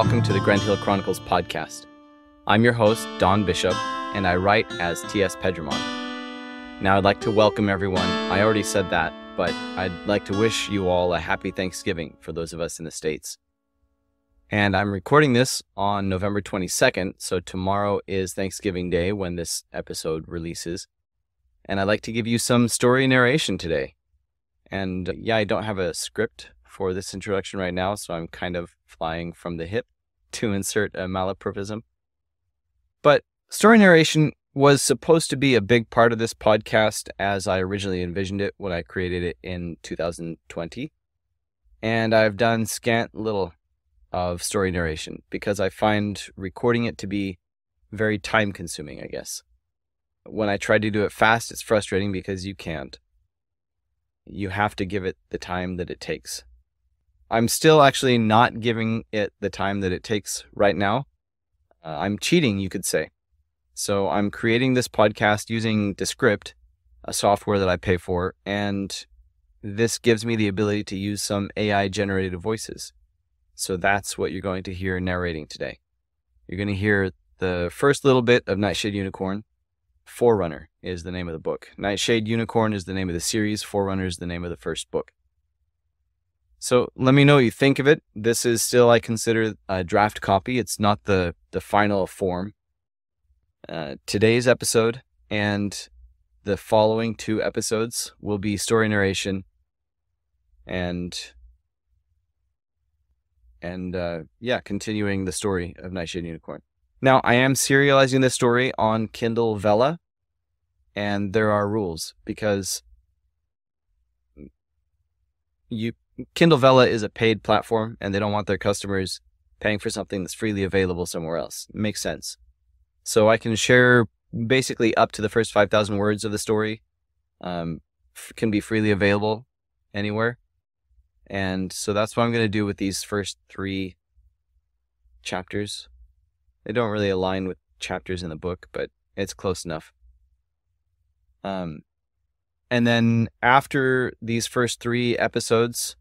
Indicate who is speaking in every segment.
Speaker 1: welcome to the Grand Hill Chronicles podcast. I'm your host, Don Bishop, and I write as T.S. Pedramon. Now, I'd like to welcome everyone. I already said that, but I'd like to wish you all a happy Thanksgiving for those of us in the States. And I'm recording this on November 22nd, so tomorrow is Thanksgiving Day when this episode releases. And I'd like to give you some story narration today. And yeah, I don't have a script for this introduction right now, so I'm kind of flying from the hip to insert a malapropism. But story narration was supposed to be a big part of this podcast as I originally envisioned it when I created it in 2020. And I've done scant little of story narration because I find recording it to be very time consuming, I guess. When I try to do it fast, it's frustrating because you can't. You have to give it the time that it takes. I'm still actually not giving it the time that it takes right now. I'm cheating, you could say. So I'm creating this podcast using Descript, a software that I pay for, and this gives me the ability to use some AI-generated voices. So that's what you're going to hear narrating today. You're going to hear the first little bit of Nightshade Unicorn. Forerunner is the name of the book. Nightshade Unicorn is the name of the series. Forerunner is the name of the first book. So let me know what you think of it. This is still, I consider, a draft copy. It's not the final form. Today's episode and the following two episodes will be story narration and continuing the story of Nightshade Unicorn. Now, I am serializing this story on Kindle Vella, and there are rules because Kindle Vella is a paid platform, and they don't want their customers paying for something that's freely available somewhere else. It makes sense. So I can share basically up to the first 5,000 words of the story, can be freely available anywhere. And so that's what I'm going to do with these first 3 chapters. They don't really align with chapters in the book, but it's close enough. And then after these first 3 episodes,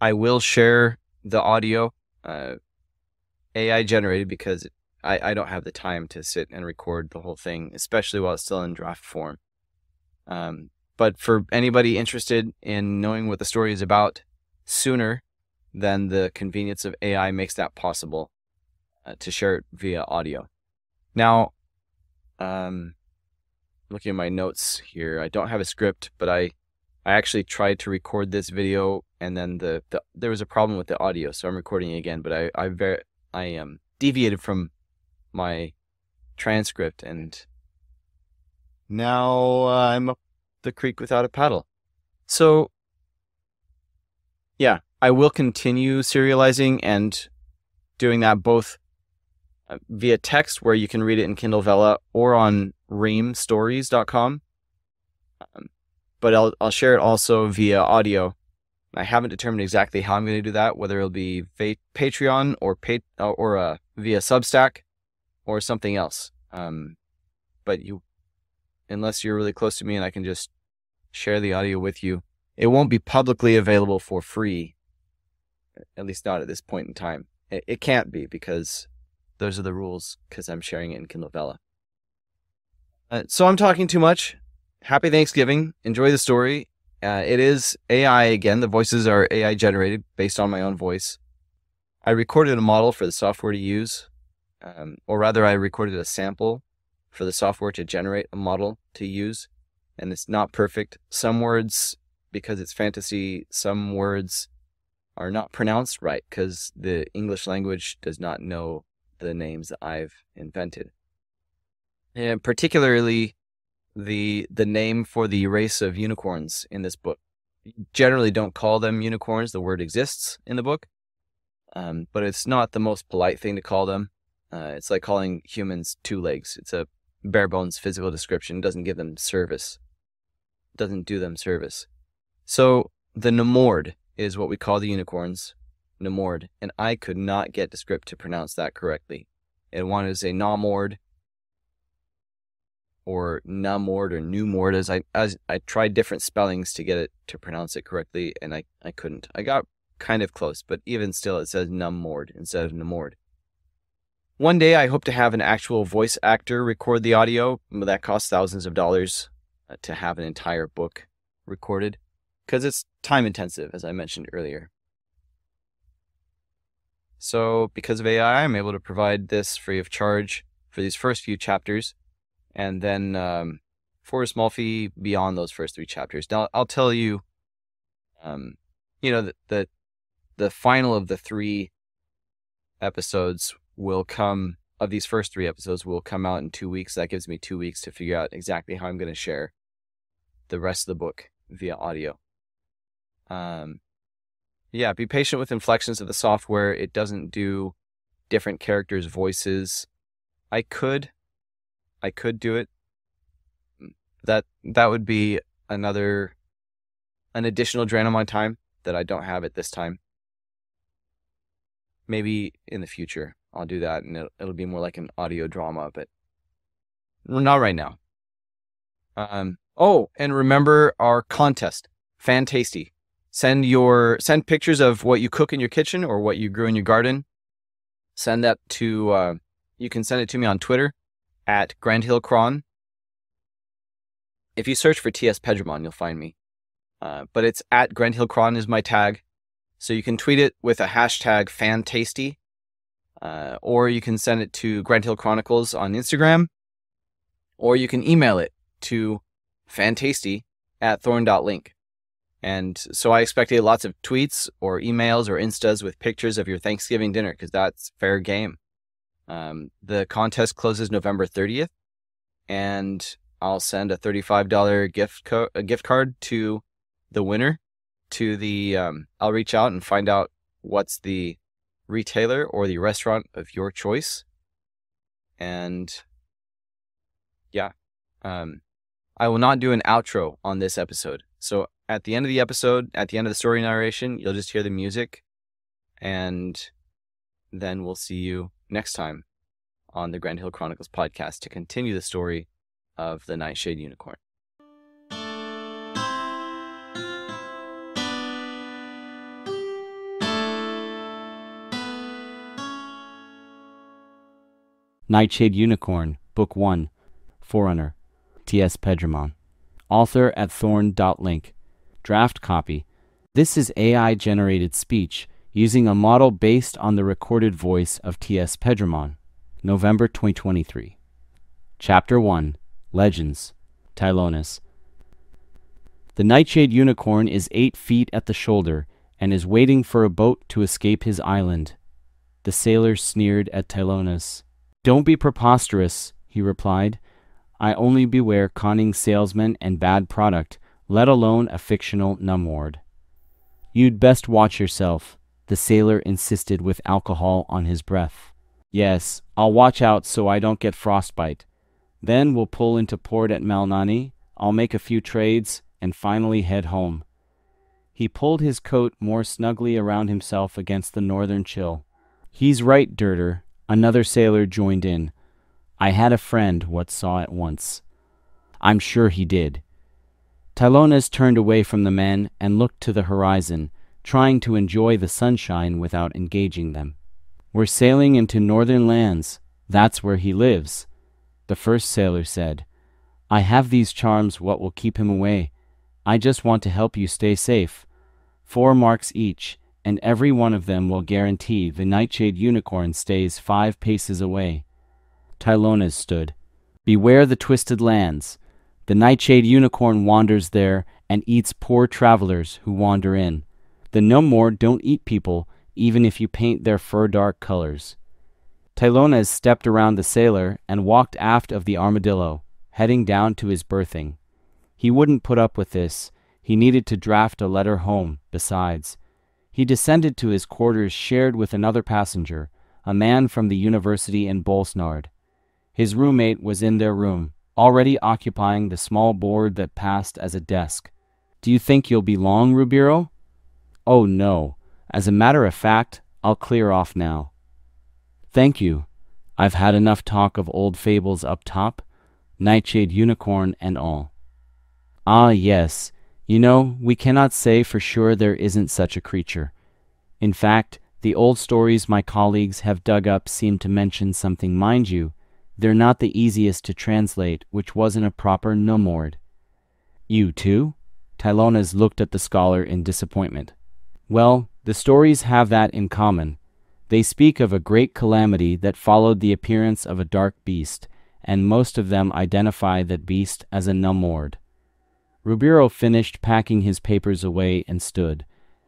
Speaker 1: I will share the audio, AI generated, because I don't have the time to sit and record the whole thing, especially while it's still in draft form. But for anybody interested in knowing what the story is about sooner, then the convenience of AI makes that possible. To share it via audio. Now, looking at my notes here, I don't have a script, but I actually tried to record this video, and then there was a problem with the audio, so I'm recording it again. But I deviated from my transcript, and now I'm up the creek without a paddle. So, yeah, I will continue serializing and doing that both via text, where you can read it in Kindle Vella, or on reamstories.com. But I'll share it also via audio. I haven't determined exactly how I'm going to do that, whether it'll be Patreon or via Substack or something else. But unless you're really close to me and I can just share the audio with you, it won't be publicly available for free, at least not at this point in time. It can't be, because those are the rules, because I'm sharing it in Kindle Vella. So I'm talking too much. Happy Thanksgiving. Enjoy the story. It is AI again. The voices are AI generated based on my own voice. I recorded a model for the software to use, or rather I recorded a sample for the software to generate a model to use, and it's not perfect. Some words, because it's fantasy, some words are not pronounced right because the English language does not know the names that I've invented. And particularly the name for the race of unicorns in this book. You generally don't call them unicorns. The word exists in the book, but it's not the most polite thing to call them. It's like calling humans 2 legs. It's a bare bones physical description. It doesn't give them service. It doesn't do them service. So the Nomord is what we call the unicorns. Nomord, and I could not get Descript to pronounce that correctly. It wanted to say Nomord, or Nomord, or Newmord, as I tried different spellings to get it to pronounce it correctly, and I couldn't. I got kind of close, but even still it says Nomord instead of Nomord. One day I hope to have an actual voice actor record the audio, but that costs thousands of dollars to have an entire book recorded, because it's time intensive, as I mentioned earlier. So because of AI, I'm able to provide this free of charge for these first few chapters, and then for a small fee beyond those first 3 chapters. Now, I'll tell you, the final of the 3 episodes will come, of these first 3 episodes will come out in 2 weeks. That gives me 2 weeks to figure out exactly how I'm going to share the rest of the book via audio. Yeah, be patient with inflections of the software. It doesn't do different characters' voices. I could do it. That would be an additional drain on my time that I don't have at this time. Maybe in the future I'll do that, and it'll be more like an audio drama, but not right now. Oh, and remember our contest, Fan Tasty. Send pictures of what you cook in your kitchen or what you grew in your garden. Send that to, you can send it to me on Twitter at GrandHillCron. If you search for TS Pedramon, you'll find me. But it's at GrandHillCron is my tag. So you can tweet it with a hashtag FanTasty, or you can send it to Grand Hill Chronicles on Instagram, or you can email it to fantasty@thorn.link. And so I expected lots of tweets or emails or Instas with pictures of your Thanksgiving dinner, because that's fair game. The contest closes November 30th, and I'll send a $35 gift card to the winner. I'll reach out and find out what's the retailer or the restaurant of your choice. And yeah, I will not do an outro on this episode. So at the end of the episode, at the end of the story narration, you'll just hear the music, and then we'll see you next time on the Grand Hill Chronicles podcast to continue the story of the Nightshade Unicorn.
Speaker 2: Nightshade Unicorn, Book 1, Forerunner, T.S. Pedramon. Author at thorn.link. Draft copy. This is AI-generated speech using a model based on the recorded voice of T.S. Pedramon. November 2023. Chapter 1, Legends, Tylonas. The Nightshade Unicorn is 8 feet at the shoulder and is waiting for a boat to escape his island. The sailor sneered at Tylonas. "Don't be preposterous," he replied. "I only beware conning salesmen and bad product, let alone a fictional Nomord." "You'd best watch yourself," the sailor insisted with alcohol on his breath. "Yes, I'll watch out so I don't get frostbite. Then we'll pull into port at Malnani, I'll make a few trades, and finally head home." He pulled his coat more snugly around himself against the northern chill. "He's right, Dirter," another sailor joined in. "I had a friend what saw it once." "I'm sure he did." Tylonas turned away from the men and looked to the horizon, trying to enjoy the sunshine without engaging them. "We're sailing into northern lands. That's where he lives," the first sailor said. "I have these charms what will keep him away. I just want to help you stay safe. 4 marks each, and every one of them will guarantee the Nightshade Unicorn stays 5 paces away." Tylonas stood. "Beware the twisted lands. The Nightshade Unicorn wanders there and eats poor travelers who wander in. The Nomord don't eat people, even if you paint their fur dark colors." Tylonas stepped around the sailor and walked aft of the armadillo, heading down to his berthing. He wouldn't put up with this. He needed to draft a letter home, besides. He descended to his quarters shared with another passenger, a man from the university in Bolsnard. His roommate was in their room, already occupying the small board that passed as a desk. "Do you think you'll be long, Rubiro?" "Oh, no. As a matter of fact, I'll clear off now." "Thank you. I've had enough talk of old fables up top, Nightshade Unicorn and all." "Ah, yes. You know, we cannot say for sure there isn't such a creature. In fact, The old stories my colleagues have dug up seem to mention something, mind you. They're not the easiest to translate, which wasn't a proper Nomord. You too? Tylonas looked at the scholar in disappointment. Well, the stories have that in common. They speak of a great calamity that followed the appearance of a dark beast, and most of them identify that beast as a Nomord. Rubiro finished packing his papers away and stood.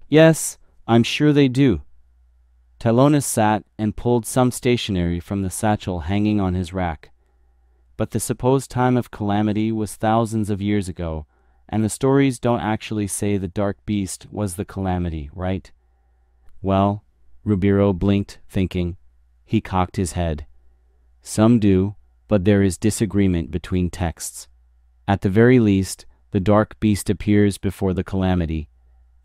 Speaker 2: Yes, I'm sure they do. Tylonas sat and pulled some stationery from the satchel hanging on his rack. But the supposed time of calamity was thousands of years ago, and the stories don't actually say the dark beast was the calamity, right? Well, Rubiro blinked, thinking. He cocked his head. Some do, but there is disagreement between texts. At the very least, the dark beast appears before the calamity,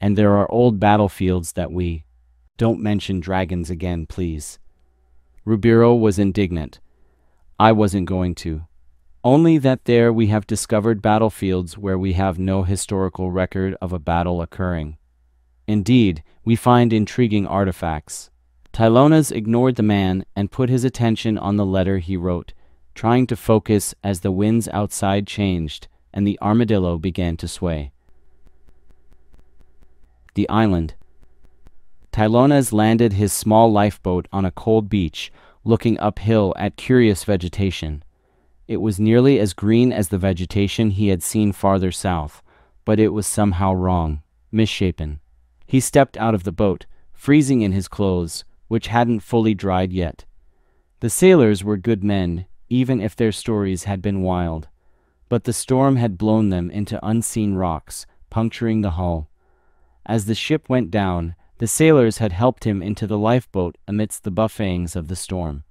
Speaker 2: and there are old battlefields that we... Don't mention dragons again, please. Rubiro was indignant. I wasn't going to. Only that there we have discovered battlefields where we have no historical record of a battle occurring. Indeed, we find intriguing artifacts. Tylonas ignored the man and put his attention on the letter he wrote, trying to focus as the winds outside changed and the armadillo began to sway. The island. Tylonas landed his small lifeboat on a cold beach, looking uphill at curious vegetation. It was nearly as green as the vegetation he had seen farther south, but it was somehow wrong, misshapen. He stepped out of the boat, freezing in his clothes, which hadn't fully dried yet. The sailors were good men, even if their stories had been wild. But the storm had blown them into unseen rocks, puncturing the hull. As the ship went down, the sailors had helped him into the lifeboat amidst the buffetings of the storm.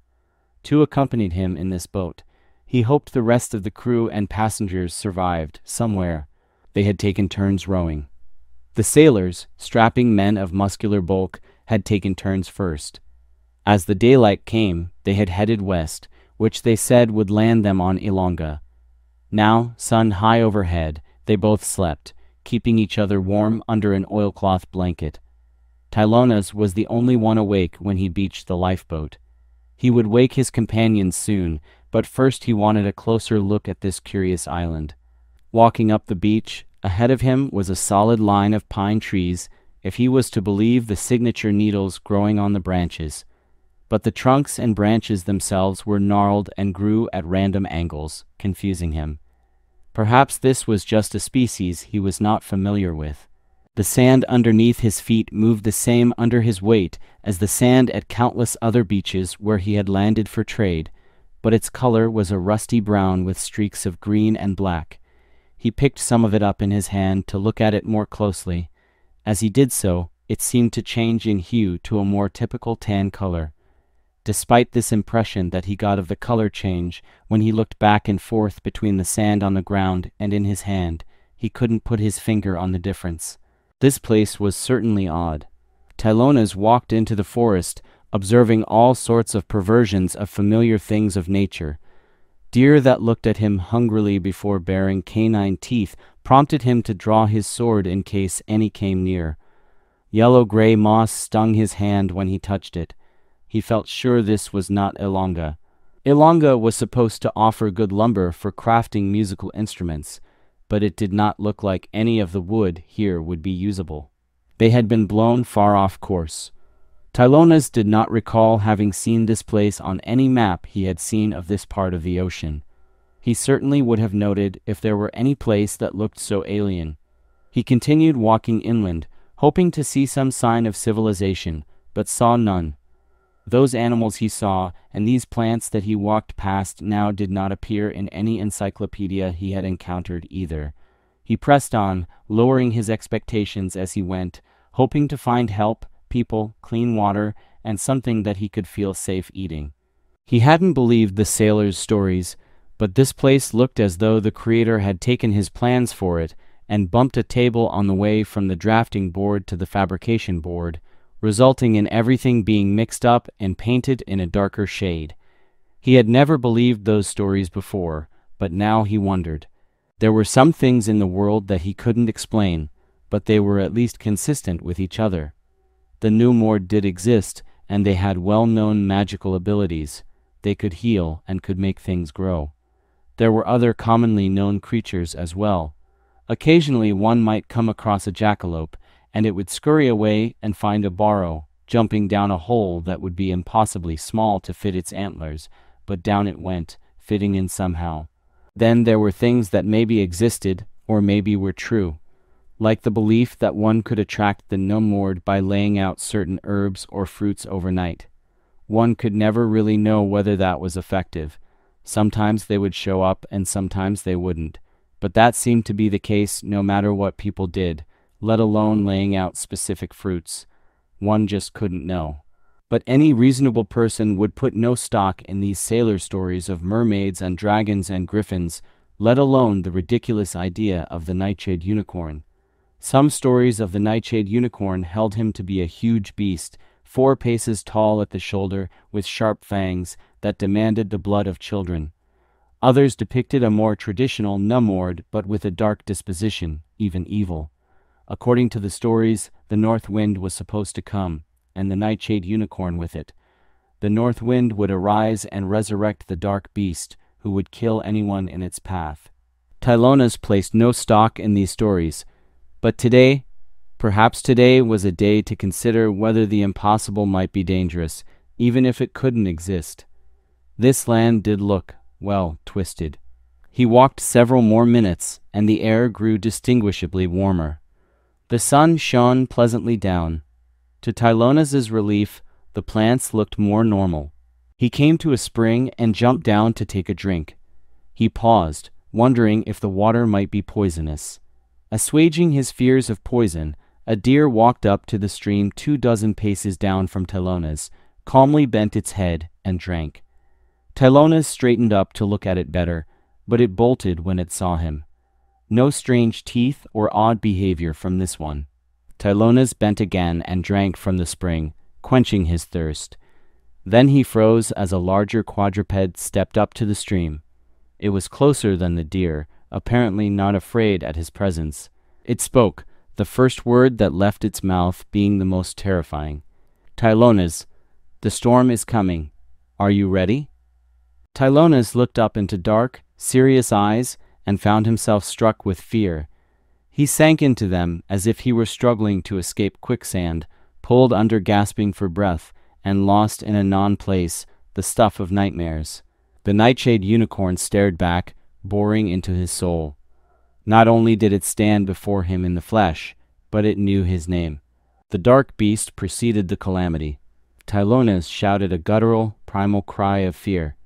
Speaker 2: Two accompanied him in this boat. He hoped the rest of the crew and passengers survived somewhere. They had taken turns rowing. The sailors, strapping men of muscular bulk, had taken turns first. As the daylight came, they had headed west, which they said would land them on Ilonga. Now, sun high overhead, they both slept, keeping each other warm under an oilcloth blanket. Tylonas was the only one awake when he beached the lifeboat. He would wake his companions soon, but first he wanted a closer look at this curious island. Walking up the beach, ahead of him was a solid line of pine trees, if he was to believe the signature needles growing on the branches. But the trunks and branches themselves were gnarled and grew at random angles, confusing him. Perhaps this was just a species he was not familiar with. The sand underneath his feet moved the same under his weight as the sand at countless other beaches where he had landed for trade, but its color was a rusty brown with streaks of green and black. He picked some of it up in his hand to look at it more closely. As he did so, it seemed to change in hue to a more typical tan color. Despite this impression that he got of the color change, when he looked back and forth between the sand on the ground and in his hand, he couldn't put his finger on the difference. This place was certainly odd. Tylonas walked into the forest, observing all sorts of perversions of familiar things of nature. Deer that looked at him hungrily before baring canine teeth prompted him to draw his sword in case any came near. Yellow-gray moss stung his hand when he touched it. He felt sure this was not Ilonga. Ilonga was supposed to offer good lumber for crafting musical instruments, but it did not look like any of the wood here would be usable. They had been blown far off course. Tylonas did not recall having seen this place on any map he had seen of this part of the ocean. He certainly would have noted if there were any place that looked so alien. He continued walking inland, hoping to see some sign of civilization, but saw none. Those animals he saw, and these plants that he walked past now did not appear in any encyclopedia he had encountered either. He pressed on, lowering his expectations as he went, hoping to find help, people, clean water, and something that he could feel safe eating. He hadn't believed the sailors' stories, but this place looked as though the creator had taken his plans for it and bumped a table on the way from the drafting board to the fabrication board, resulting in everything being mixed up and painted in a darker shade. He had never believed those stories before, but now he wondered. There were some things in the world that he couldn't explain, but they were at least consistent with each other. The Nomord did exist, and they had well-known magical abilities. They could heal and could make things grow. There were other commonly known creatures as well. Occasionally one might come across a jackalope, and it would scurry away and find a burrow, jumping down a hole that would be impossibly small to fit its antlers, but down it went, fitting in somehow. Then there were things that maybe existed, or maybe were true, like the belief that one could attract the Nomord by laying out certain herbs or fruits overnight. One could never really know whether that was effective. Sometimes they would show up and sometimes they wouldn't, but that seemed to be the case no matter what people did, let alone laying out specific fruits. One just couldn't know. But any reasonable person would put no stock in these sailor stories of mermaids and dragons and griffins, let alone the ridiculous idea of the Nightshade Unicorn. Some stories of the Nightshade Unicorn held him to be a huge beast, 4 paces tall at the shoulder, with sharp fangs that demanded the blood of children. Others depicted a more traditional Nomord, but with a dark disposition, even evil. According to the stories, the north wind was supposed to come, and the Nightshade Unicorn with it. The north wind would arise and resurrect the dark beast, who would kill anyone in its path. Tylonas placed no stock in these stories, but today, perhaps today was a day to consider whether the impossible might be dangerous, even if it couldn't exist. This land did look, well, twisted. He walked several more minutes, and the air grew distinguishably warmer. The sun shone pleasantly down. To Tylonas' relief, the plants looked more normal. He came to a spring and jumped down to take a drink. He paused, wondering if the water might be poisonous. Assuaging his fears of poison, a deer walked up to the stream 24 paces down from Tylonas, calmly bent its head, and drank. Tylonas straightened up to look at it better, but it bolted when it saw him. No strange teeth or odd behavior from this one. Tylonas bent again and drank from the spring, quenching his thirst. Then he froze as a larger quadruped stepped up to the stream. It was closer than the deer, apparently not afraid at his presence. It spoke, the first word that left its mouth being the most terrifying. Tylonas, the storm is coming. Are you ready? Tylonas looked up into dark, serious eyes and found himself struck with fear. He sank into them as if he were struggling to escape quicksand, pulled under gasping for breath, and lost in a non-place, the stuff of nightmares. The Nightshade Unicorn stared back, boring into his soul. Not only did it stand before him in the flesh, but it knew his name. The dark beast preceded the calamity. Tylonas shouted a guttural, primal cry of fear.